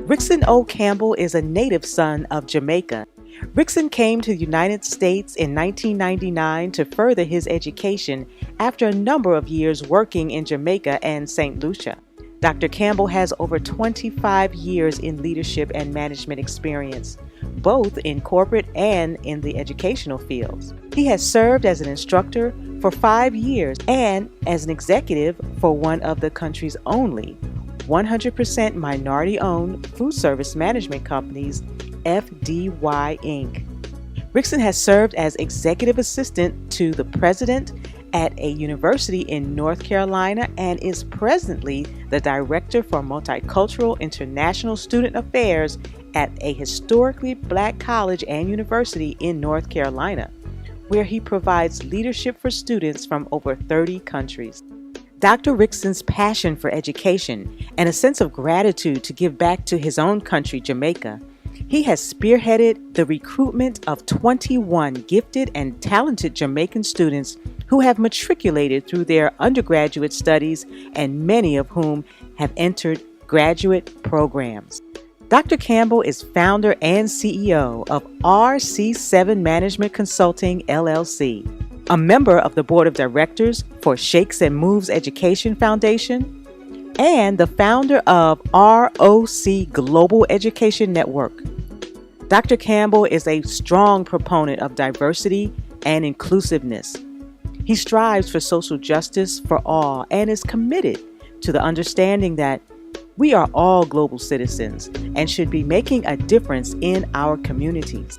Rixon O. Campbell is a native son of Jamaica. Rixon came to the United States in 1999 to further his education after a number of years working in Jamaica and St. Lucia. Dr. Campbell has over 25 years in leadership and management experience, both in corporate and in the educational fields. He has served as an instructor for 5 years and as an executive for one of the country's only 100% minority-owned food service management companies, FDY Inc. Rixon has served as executive assistant to the president at a university in North Carolina and is presently the director for multicultural international student affairs at a historically black college and university in North Carolina, where he provides leadership for students from over 30 countries. Dr. Rixon's passion for education and a sense of gratitude to give back to his own country, Jamaica, he has spearheaded the recruitment of 21 gifted and talented Jamaican students who have matriculated through their undergraduate studies and many of whom have entered graduate programs. Dr. Campbell is founder and CEO of RC7 Management Consulting, LLC, a member of the board of directors for Shakes and Moves Education Foundation, and the founder of ROC Global Education Network. Dr. Campbell is a strong proponent of diversity and inclusiveness. He strives for social justice for all and is committed to the understanding that we are all global citizens and should be making a difference in our communities.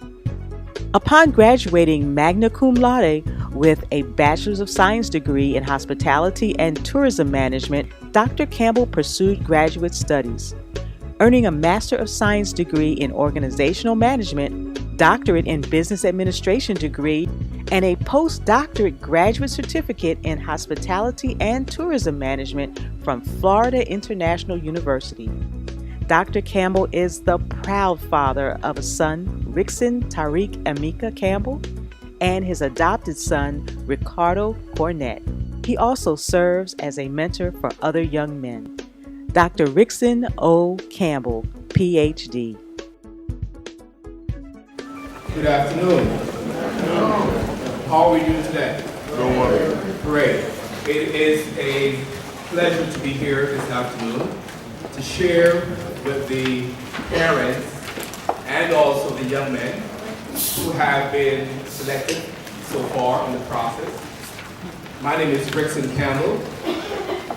Upon graduating magna cum laude with a Bachelor's of Science degree in Hospitality and Tourism Management, Dr. Campbell pursued graduate studies, earning a Master of Science degree in Organizational Management, Doctorate in Business Administration degree, and a postdoctorate graduate certificate in Hospitality and Tourism Management from Florida International University. Dr. Campbell is the proud father of a son, Rixon Tariq Emeka Campbell, and his adopted son, Ricardo Cornett. He also serves as a mentor for other young men. Dr. Rixon O. Campbell, PhD. Good afternoon. How are we doing today? Don't worry. Great. It is a pleasure to be here this afternoon to share with the parents and also the young men who have been selected so far in the process. My name is Rixon Campbell,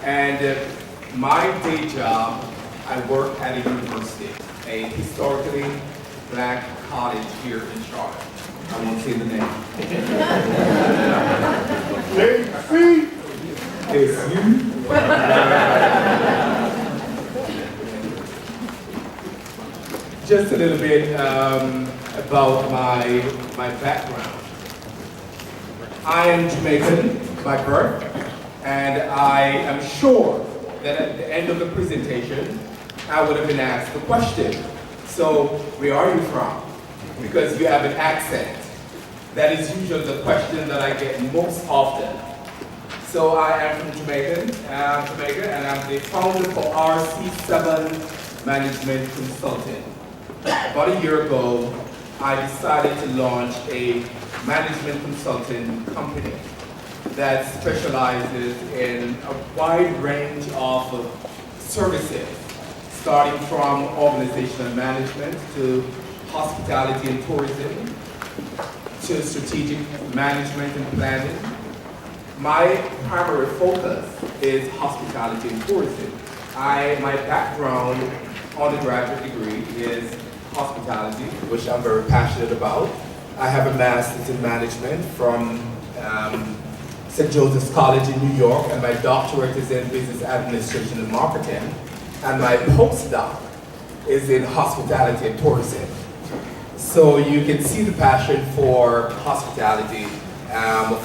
and my day job, I work at a university, a historically black college here in Charlotte. I won't say the name. It's you. Just a little bit about my background. I am Jamaican by birth, and I am sure that at the end of the presentation, I would have been asked the question, so where are you from? Because you have an accent. That is usually the question that I get most often. So I am from Jamaica, and I'm the founder for RC7 Management Consulting. About a year ago, I decided to launch a management consulting company that specializes in a wide range of services, starting from organizational management to hospitality and tourism, to strategic management and planning. My primary focus is hospitality and tourism. My background, undergraduate degree, is hospitality, which I'm very passionate about. I have a master's in management from St. Joseph's College in New York, and my doctorate is in business administration and marketing, and my postdoc is in hospitality and tourism. So you can see the passion for hospitality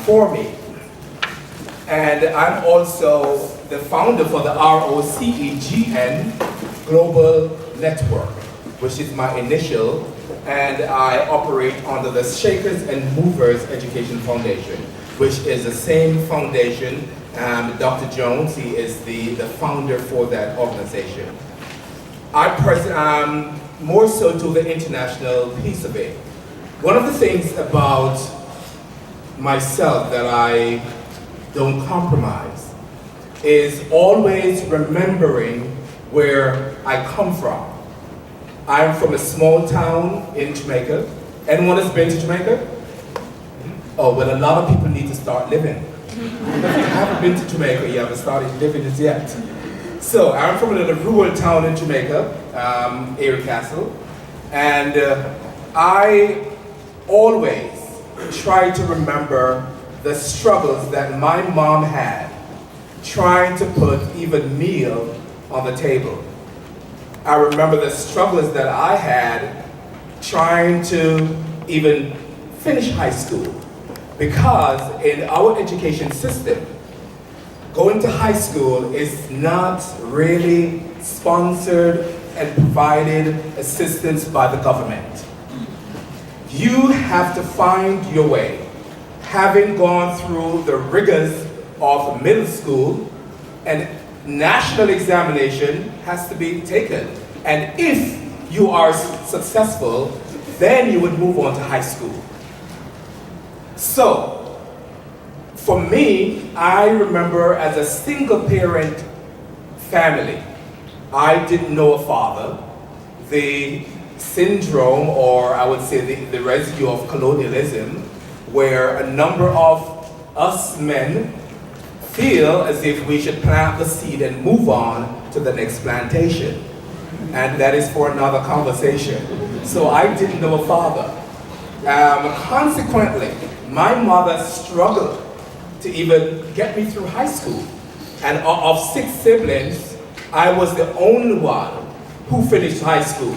for me. And I'm also the founder for the ROCEGN Global Network, which is my initial, and I operate under the Shakers and Movers Education Foundation, which is the same foundation. Dr. Jones, he is the founder for that organization. more so to the international piece of it. One of the things about myself that I don't compromise is always remembering where I come from. I'm from a small town in Jamaica. Anyone has been to Jamaica? Oh, well, a lot of people need to start living. If you haven't been to Jamaica, you haven't started living as yet. So, I'm from a little rural town in Jamaica, Erie Castle, and I always try to remember the struggles that my mom had trying to put even meal on the table. I remember the struggles that I had trying to even finish high school, because in our education system, going to high school is not really sponsored and provided assistance by the government. You have to find your way. Having gone through the rigors of middle school, and national examination has to be taken. And if you are successful, then you would move on to high school. So, for me, I remember as a single parent family, I didn't know a father. The syndrome, or I would say the residue of colonialism, where a number of us men feel as if we should plant the seed and move on to the next plantation. And that is for another conversation. So I didn't know a father. Consequently, my mother struggled to even get me through high school. And of 6 siblings, I was the only one who finished high school,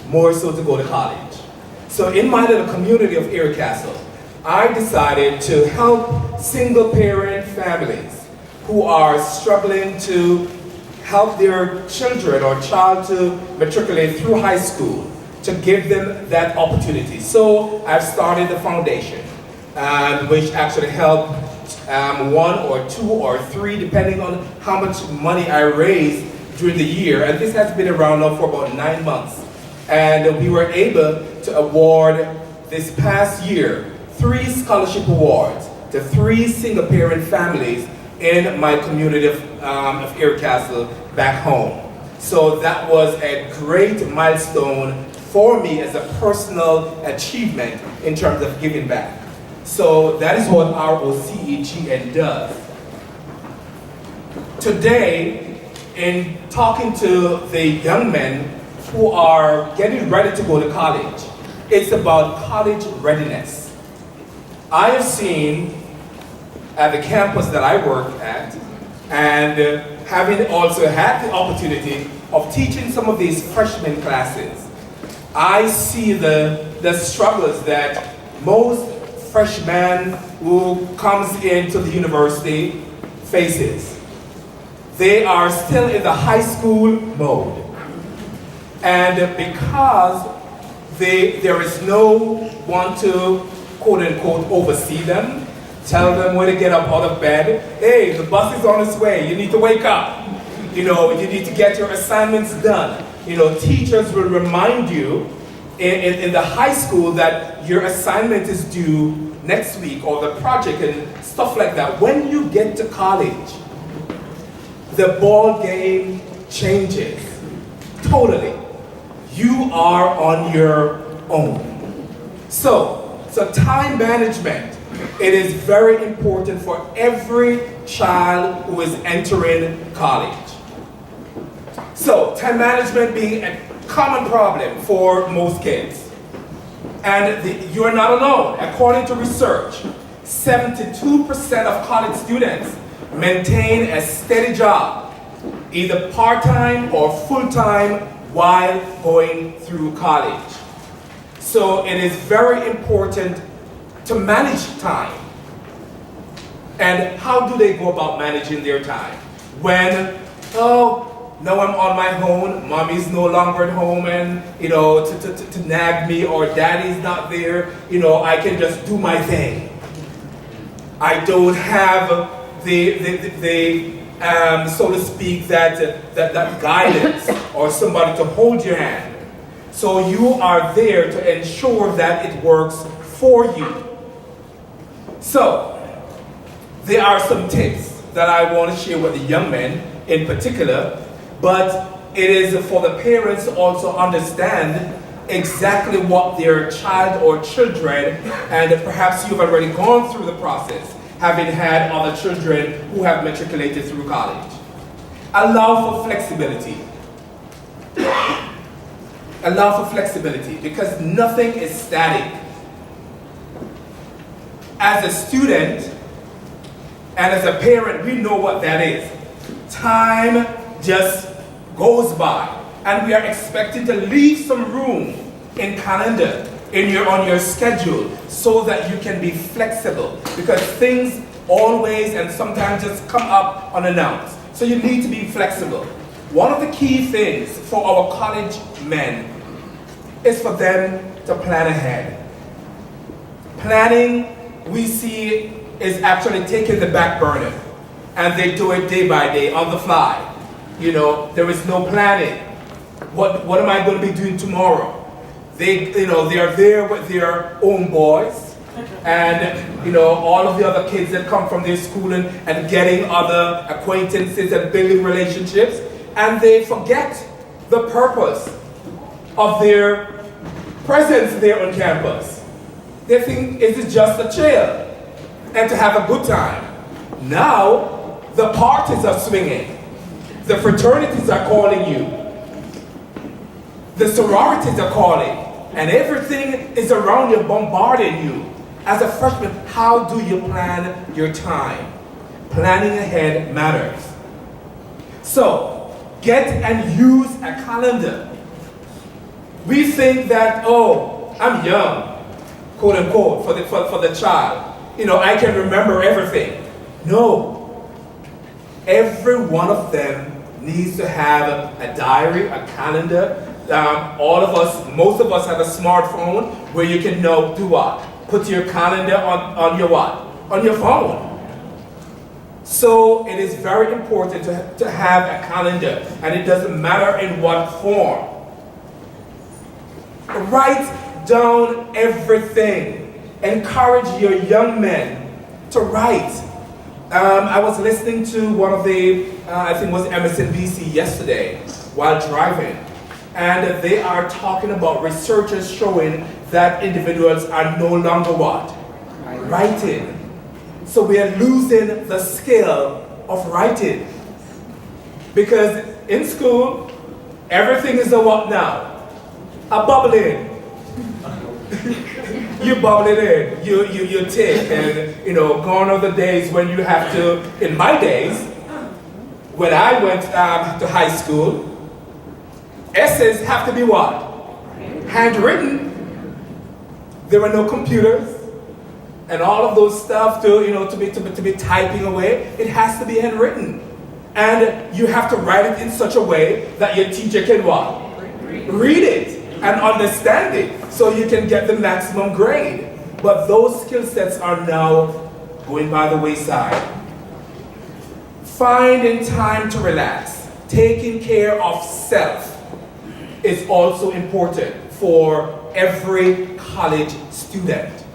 more so to go to college. So in my little community of Erie Castle, I decided to help single parent families who are struggling to help their children or child to matriculate through high school, to give them that opportunity. So I've started the foundation, which actually helped 1 or 2 or 3, depending on how much money I raised during the year. And this has been around now for about 9 months. And we were able to award this past year 3 scholarship awards to 3 single parent families in my community of Erie Castle back home. So that was a great milestone for me as a personal achievement in terms of giving back. So that is what ROCEGN does. Today, in talking to the young men who are getting ready to go to college, it's about college readiness. I have seen at the campus that I work at, and having also had the opportunity of teaching some of these freshman classes, I see the struggles that most freshmen who comes into the university faces. They are still in the high school mode. And because there is no one to quote unquote oversee them, tell them when to get up out of bed, hey, the bus is on its way, you need to wake up. You know, you need to get your assignments done. You know, teachers will remind you in the high school that your assignment is due next week, or the project and stuff like that. When you get to college, the ball game changes totally. You are on your own. So time management, it is very important for every child who is entering college. So time management being a common problem for most kids. And you're not alone. According to research, 72% of college students maintain a steady job, either part-time or full-time, while going through college. So it is very important to manage time. And how do they go about managing their time? When, oh, now I'm on my own, mommy's no longer at home and, you know, to nag me, or daddy's not there, you know, I can just do my thing. I don't have the so to speak, that guidance or somebody to hold your hand. So you are there to ensure that it works for you. So there are some tips that I want to share with the young men in particular, but it is for the parents to also understand exactly what their child or children, and perhaps you've already gone through the process, having had other children who have matriculated through college. Allow for flexibility. Allow for flexibility, because nothing is static. As a student and as a parent, we know what that is. Time just goes by, and we are expected to leave some room in calendar, on your schedule, so that you can be flexible, because things always and sometimes just come up unannounced. So you need to be flexible. One of the key things for our college men is for them to plan ahead. Planning, we see, is actually taking the back burner, and they do it day by day on the fly. You know, there is no planning. What am I going to be doing tomorrow? They are there with their own boys, and all of the other kids that come from their schooling and getting other acquaintances and building relationships, and they forget the purpose of their presence there on campus. They think it is just a chill and to have a good time. Now, the parties are swinging. The fraternities are calling you. The sororities are calling. And everything is around you, bombarding you. As a freshman, how do you plan your time? Planning ahead matters. So, get and use a calendar. We think that, oh, I'm young, quote unquote, for the child. I can remember everything. No. Every one of them needs to have a diary, a calendar. All of us, most of us have a smartphone where you can do what? Put your calendar on your what? On your phone. So it is very important to have a calendar, and it doesn't matter in what form. Write down everything. Encourage your young men to write. I was listening to one of the, I think it was MSNBC yesterday while driving, and they are talking about researchers showing that individuals are no longer what? Writing. So we are losing the skill of writing. Because in school, everything is a what now? A bubbling. You bubble it in, you take, and gone are the days when you have to, in my days, when I went to high school, essays have to be what? Handwritten. There were no computers and all of those stuff to be typing away. It has to be handwritten. And you have to write it in such a way that your teacher can what? Read it and understand it, so you can get the maximum grade. But those skill sets are now going by the wayside. Finding time to relax, taking care of self is also important for every college student.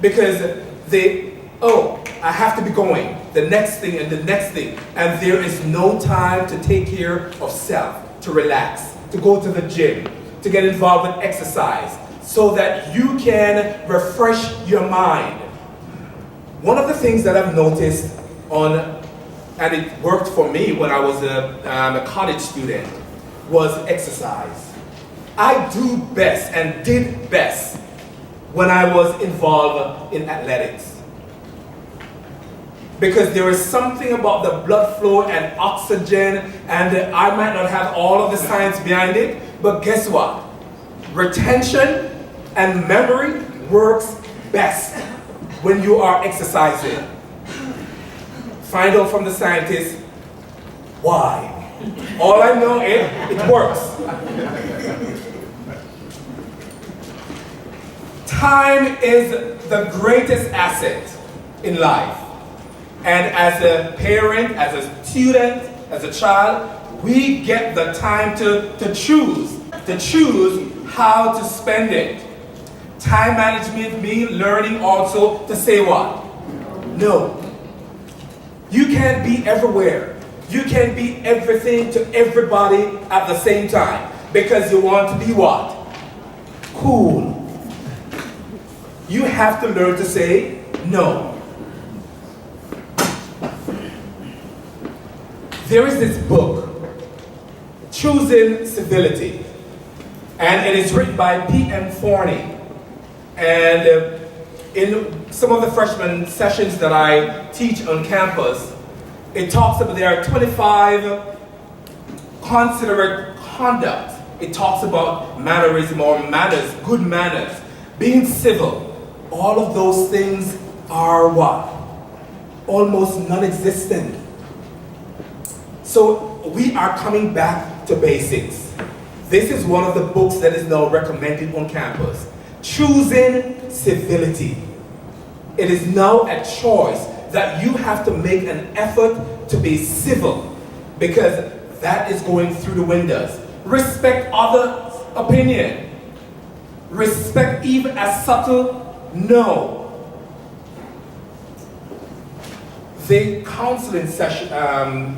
Because I have to be going, the next thing and the next thing, and there is no time to take care of self, to relax, to go to the gym, to get involved with exercise, so that you can refresh your mind. One of the things that I've noticed and it worked for me when I was a college student, was exercise. I do best and did best when I was involved in athletics. Because there is something about the blood flow and oxygen, and I might not have all of the science behind it, but guess what? Retention and memory works best when you are exercising. Find out from the scientists why. All I know is it works. Time is the greatest asset in life. And as a parent, as a student, as a child, we get the time to choose how to spend it. Time management means learning also to say what? No. You can't be everywhere. You can't be everything to everybody at the same time because you want to be what? Cool. You have to learn to say no. There is this book, Choosing Civility, and it is written by P.M. Forney. And in some of the freshman sessions that I teach on campus, it talks about there are 25 considerate conduct. It talks about mannerism or manners, good manners, being civil. All of those things are what? Almost non-existent. So we are coming back to basics. This is one of the books that is now recommended on campus. Choosing Civility. It is now a choice that you have to make an effort to be civil because that is going through the windows. Respect others' opinion. Respect even a subtle no. The counseling session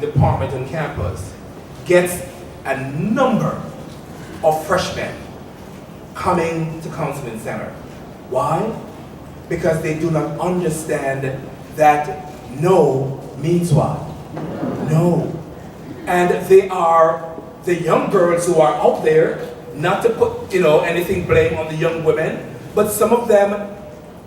department on campus gets a number of freshmen coming to counseling center. Why? Because they do not understand that no means what? No. And they are the young girls who are out there, not to put anything blame on the young women, but some of them,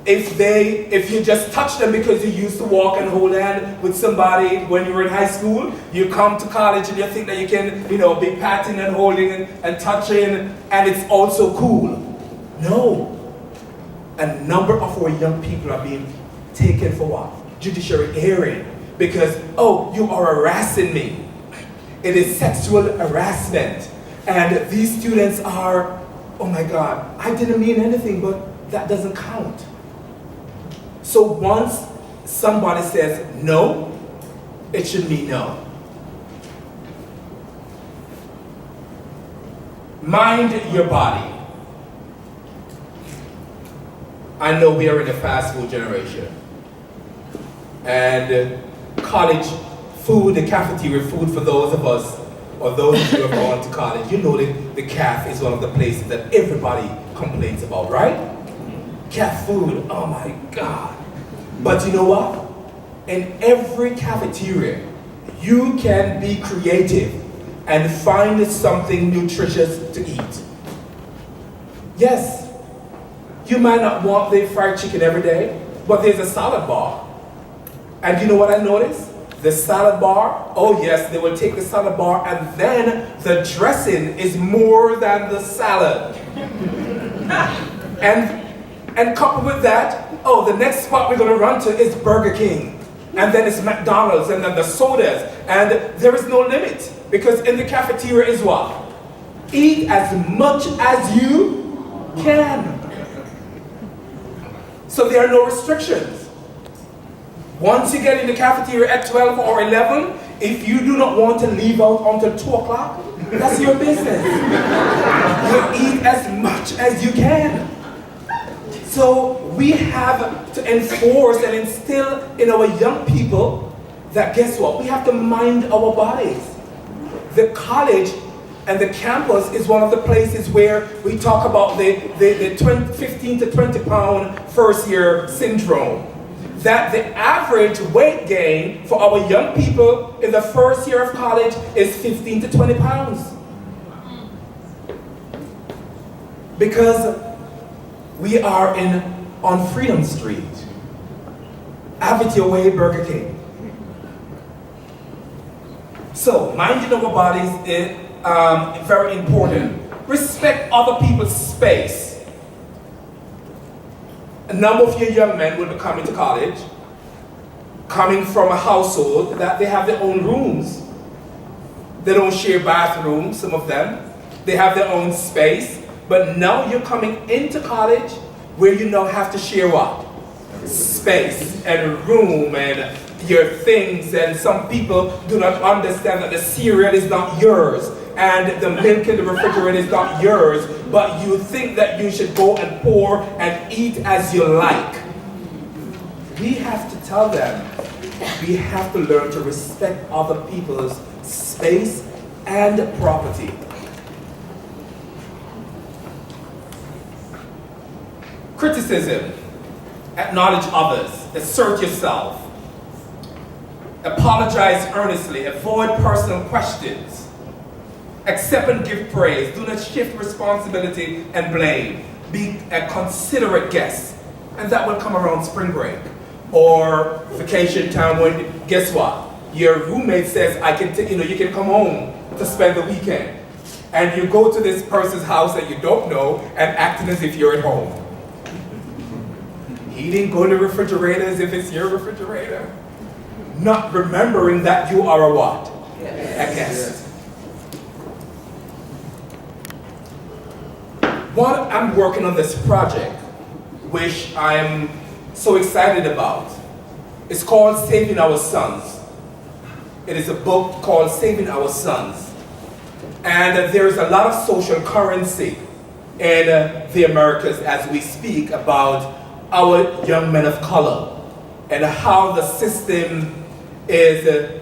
if you just touch them because you used to walk and hold hand with somebody when you were in high school, you come to college and you think that you can, be patting and holding and touching, and it's also cool. No. A number of our young people are being taken for what? Judiciary hearing. Because, you are harassing me. It is sexual harassment. And these students are, oh my God, I didn't mean anything, but that doesn't count. So once somebody says no, it should mean no. Mind your body. I know we are in a fast food generation. And college food, the cafeteria food for those of us, or those who have gone to college, you know that the caf is one of the places that everybody complains about, right? Caf food, oh my God. But you know what? In every cafeteria, you can be creative and find something nutritious to eat. Yes, you might not want the fried chicken every day, but there's a salad bar. And you know what I noticed? The salad bar, oh yes, they will take the salad bar and then the dressing is more than the salad. And coupled with that, the next spot we're going to run to is Burger King. And then it's McDonald's and then the sodas. And there is no limit. Because in the cafeteria is what? Eat as much as you can. So there are no restrictions. Once you get in the cafeteria at 12 or 11, if you do not want to leave out until 2 o'clock, that's your business. You eat as much as you can. So we have to enforce and instill in our young people that guess what? We have to mind our bodies. The college and the campus is one of the places where we talk about the 15 to 20 pound first year syndrome. That the average weight gain for our young people in the first year of college is 15 to 20 pounds. Because we are on Freedom Street. Have it your way, Burger King. So, minding our bodies is very important. Respect other people's space. A number of your young men will be coming to college, coming from a household that they have their own rooms. They don't share bathrooms, some of them. They have their own space. But now you're coming into college where you now have to share what? Space and room and your things, and some people do not understand that the cereal is not yours and the milk in the refrigerator is not yours, but you think that you should go and pour and eat as you like. We have to tell them, we have to learn to respect other people's space and property. Criticism, acknowledge others, assert yourself, apologize earnestly, avoid personal questions, accept and give praise, do not shift responsibility and blame, be a considerate guest, and that will come around spring break or vacation time when, guess what, your roommate says, you can come home to spend the weekend, and you go to this person's house that you don't know and acting as if you're at home. Eating, going to the refrigerator as if it's your refrigerator. Not remembering that you are a what? Yes. A guest. While I'm working on this project, which I'm so excited about, it's called Saving Our Sons. It is a book called Saving Our Sons. And there's a lot of social currency in the Americas as we speak about our young men of color and how the system is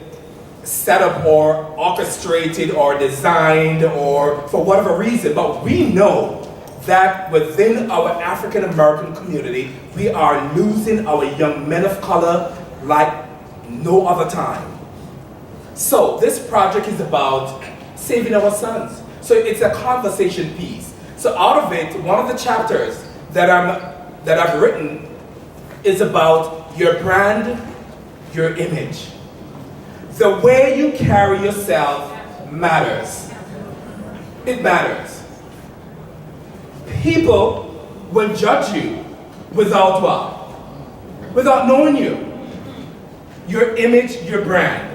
set up or orchestrated or designed or for whatever reason. But we know that within our African American community, we are losing our young men of color like no other time. So this project is about saving our sons. So it's a conversation piece. So out of it, one of the chapters that I've written is about your brand, your image. The way you carry yourself matters. It matters. People will judge you without what? Without knowing you. Your image, your brand.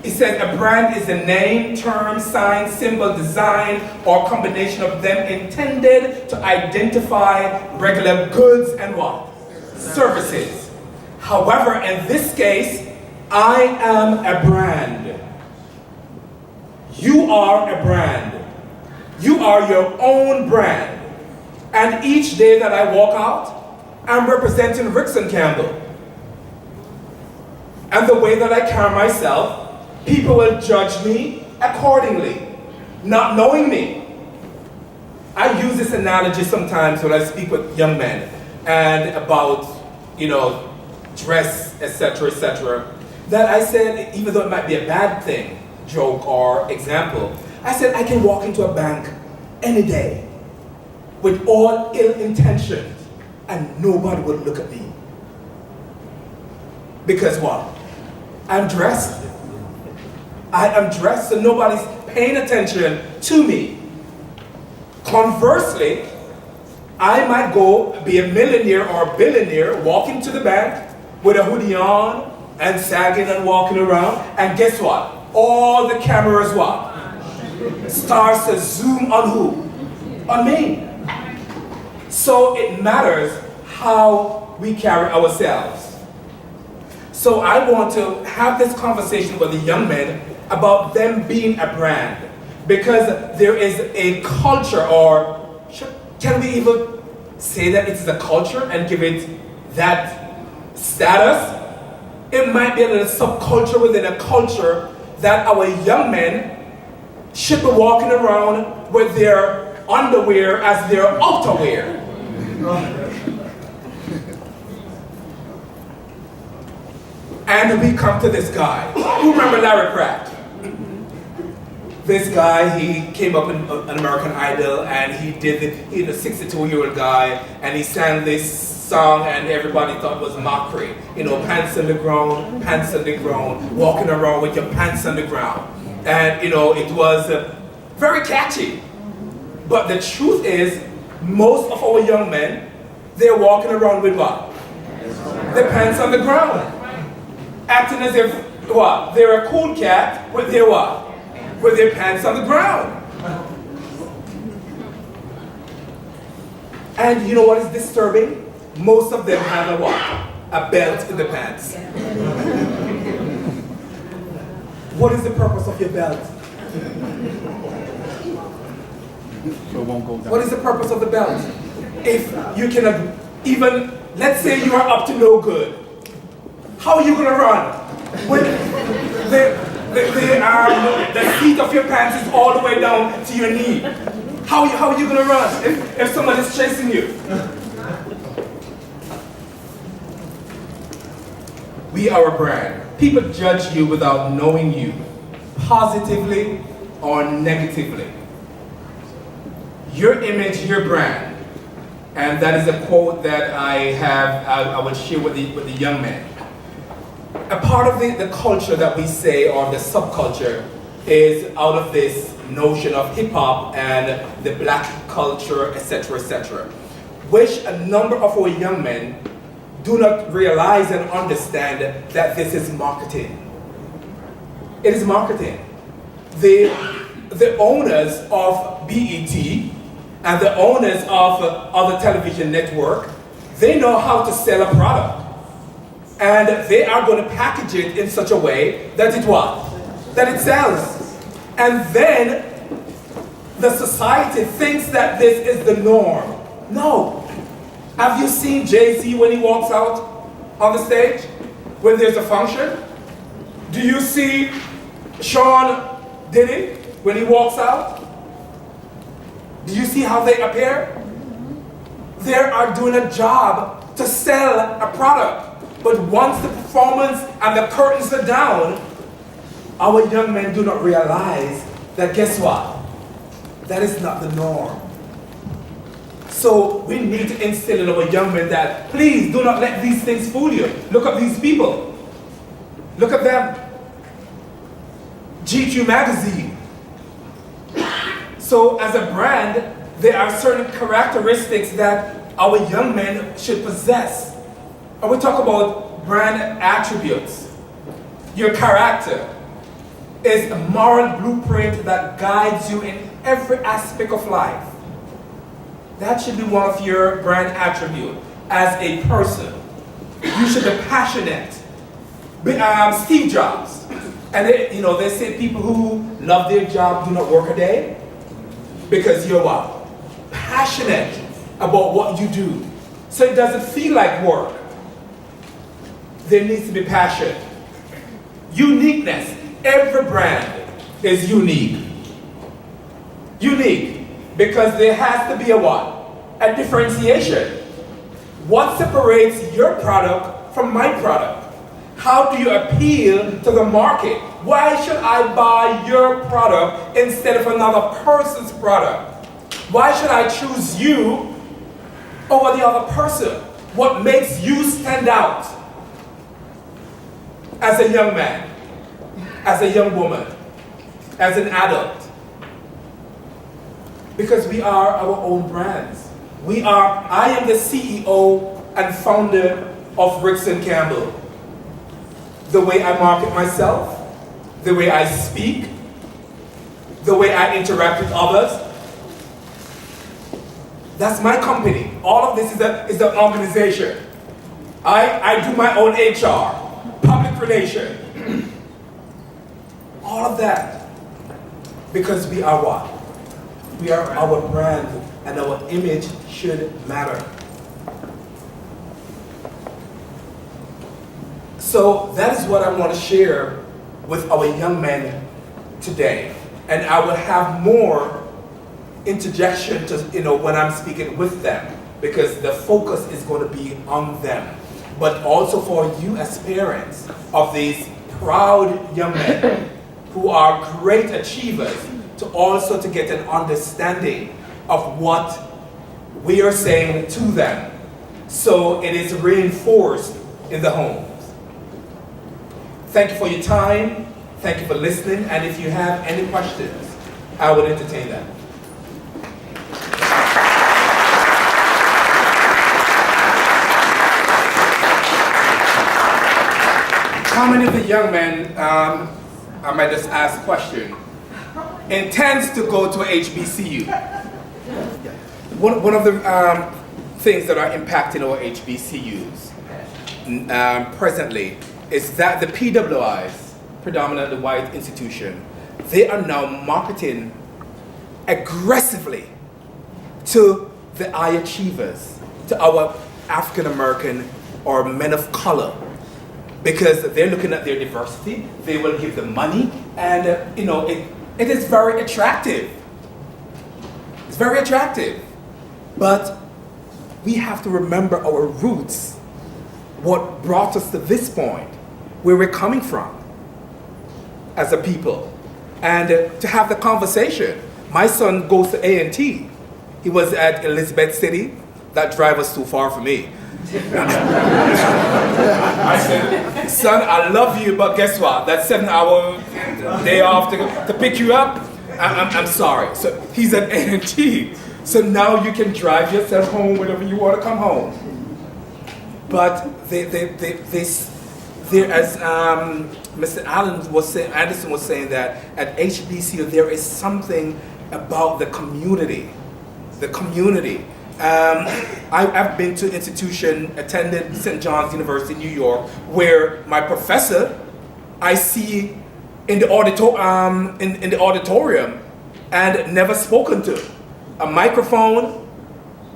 It says a brand is a name, term, sign, symbol, design, or combination of them intended to identify regular goods and what? Services. However, in this case, I am a brand. You are a brand. You are your own brand. And each day that I walk out, I'm representing Rixon Campbell. And the way that I carry myself, people will judge me accordingly, not knowing me. I use this analogy sometimes when I speak with young men and about, dress, etc., that I said, even though it might be a bad thing, joke or example, I said I can walk into a bank any day with all ill intentions and nobody would look at me. Because what? I'm dressed. I am dressed so nobody's paying attention to me. Conversely, I might go be a millionaire or a billionaire walking to the bank with a hoodie on and sagging and walking around, and guess what? All the cameras what? Starts to zoom on who? On me. So it matters how we carry ourselves. So I want to have this conversation with the young men about them being a brand, because there is a culture, or can we even say that it's a culture and give it that status? It might be a little subculture within a culture that our young men should be walking around with their underwear as their outerwear. And we come to this guy. Who remember Larry Pratt? This guy, he came up in an American Idol, and he's a 62-year-old guy, and he sang this song, and everybody thought it was mockery. Pants on the ground, walking around with your pants on the ground. And it was very catchy. But the truth is, most of our young men, they're walking around with what? Their pants on the ground. Acting as if, what? They're a cool cat with their what? With their pants on the ground. And you know what is disturbing? Most of them have a what? A belt in the pants. What is the purpose of your belt? So it won't go down. What is the purpose of the belt? If you cannot even, let's say you are up to no good, how are you going to run? When the seat of your pants is all the way down to your knee. How are you going to run if someone is chasing you? We are a brand. People judge you without knowing you, positively or negatively. Your image, your brand. And that is a quote that I would share with the young men. A part of the culture that we say, or the subculture, is out of this notion of hip-hop and the black culture, etc., which a number of our young men do not realize and understand that this is marketing. It is marketing. The owners of BET and the owners of other television network, they know how to sell a product. And they are going to package it in such a way that it what? That it sells. And then the society thinks that this is the norm. No. Have you seen Jay-Z when he walks out on the stage? When there's a function? Do you see Sean Diddy when he walks out? Do you see how they appear? They are doing a job to sell a product. But once the performance and the curtains are down, our young men do not realize that, guess what? That is not the norm. So we need to instill in our young men that, please do not let these things fool you. Look at these people. Look at them. GQ magazine. So as a brand, there are certain characteristics that our young men should possess. And we talk about brand attributes. Your character is a moral blueprint that guides you in every aspect of life. That should be one of your brand attributes as a person. You should be passionate. Steve Jobs. And they say people who love their job do not work a day. Because you're what? Passionate about what you do. So it doesn't feel like work. There needs to be passion. Uniqueness. Every brand is unique. Unique. Because there has to be a what? A differentiation. What separates your product from my product? How do you appeal to the market? Why should I buy your product instead of another person's product? Why should I choose you over the other person? What makes you stand out as a young man, as a young woman, as an adult? Because we are our own brands. I am the CEO and founder of Rixon Campbell. The way I market myself, the way I speak, the way I interact with others. That's my company. All of this is an organization. I do my own HR, public relations, all of that. Because we are what? We are our brand, and our image should matter. So that is what I want to share with our young men today. And I will have more interjection to, when I'm speaking with them, because the focus is going to be on them. But also for you as parents of these proud young men who are great achievers, to get an understanding of what we are saying to them, so it is reinforced in the homes. Thank you for your time. Thank you for listening. And if you have any questions, I will entertain them. How many of the young men, I might just ask a question, intends to go to HBCU? One of the things that are impacting our HBCUs presently is that the PWIs predominantly white institution, they are now marketing aggressively to the high achievers, to our African American or men of color, because they're looking at their diversity. They will give them money, and it is very attractive. It's very attractive, but we have to remember our roots, what brought us to this point, where we're coming from as a people, and to have the conversation. My son goes to A&T. He was at Elizabeth City. That drive was too far for me. I said, son, I love you, but guess what? That 7-hour day off to pick you up, I'm sorry. So he's at A&T. So now you can drive yourself home whenever you want to come home. But as Mr. Anderson was saying, that at HBCU there is something about the community. The community. I've been to institution, attended St. John's University, New York, where my professor I see in the auditorium and never spoken to. A microphone,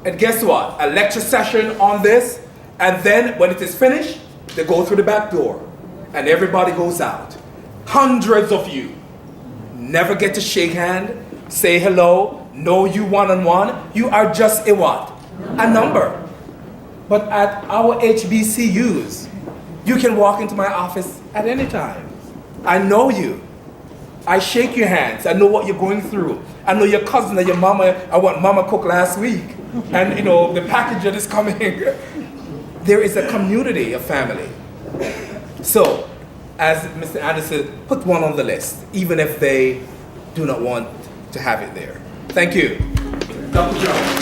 and guess what? A lecture session on this, and then when it is finished, they go through the back door, and everybody goes out. Hundreds of you never get to shake hand, say hello, know you one-on-one. You are just a what? A number. But at our HBCUs, you can walk into my office at any time. I know you. I shake your hands. I know what you're going through. I know your cousin or your mama, I want mama cooked last week. And the package that is coming. There is a community, a family. So, as Mr. Anderson, put one on the list, even if they do not want to have it there. Thank you. Dr. Jones.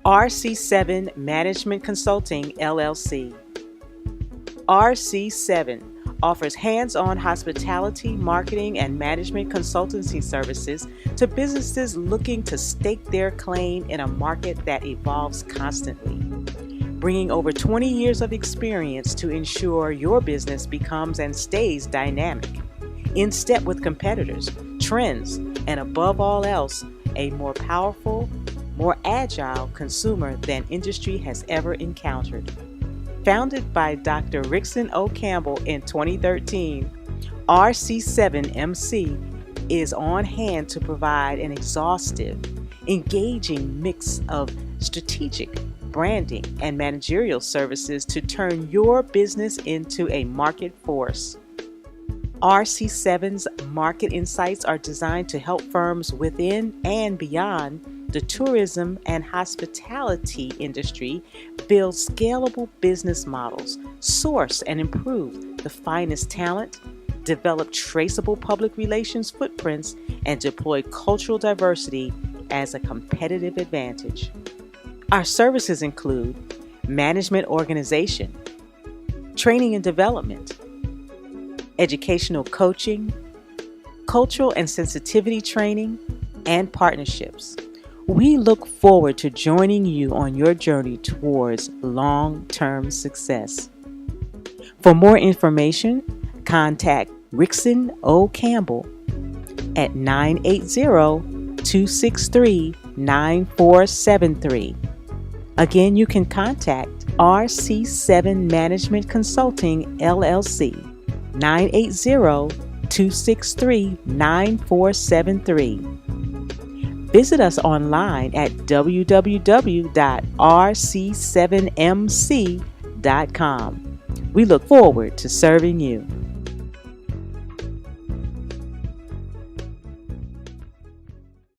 RC7 Management Consulting, LLC. RC7 offers hands-on hospitality, marketing, and management consultancy services to businesses looking to stake their claim in a market that evolves constantly. Bringing over 20 years of experience to ensure your business becomes and stays dynamic, in step with competitors, trends, and above all else, a more powerful, more agile consumer than industry has ever encountered. Founded by Dr. Rixon Campbell in 2013, RC7MC is on hand to provide an exhaustive, engaging mix of strategic, branding, and managerial services to turn your business into a market force. RC7's market insights are designed to help firms within and beyond the tourism and hospitality industry build scalable business models, source and improve the finest talent, develop traceable public relations footprints, and deploy cultural diversity as a competitive advantage. Our services include management organization, training and development, educational coaching, cultural and sensitivity training, and partnerships. We look forward to joining you on your journey towards long-term success. For more information, contact Rixon Campbell at 980-263-9473. Again, you can contact RC7 Management Consulting, LLC, 980-263-9473. Visit us online at www.rc7mc.com. We look forward to serving you.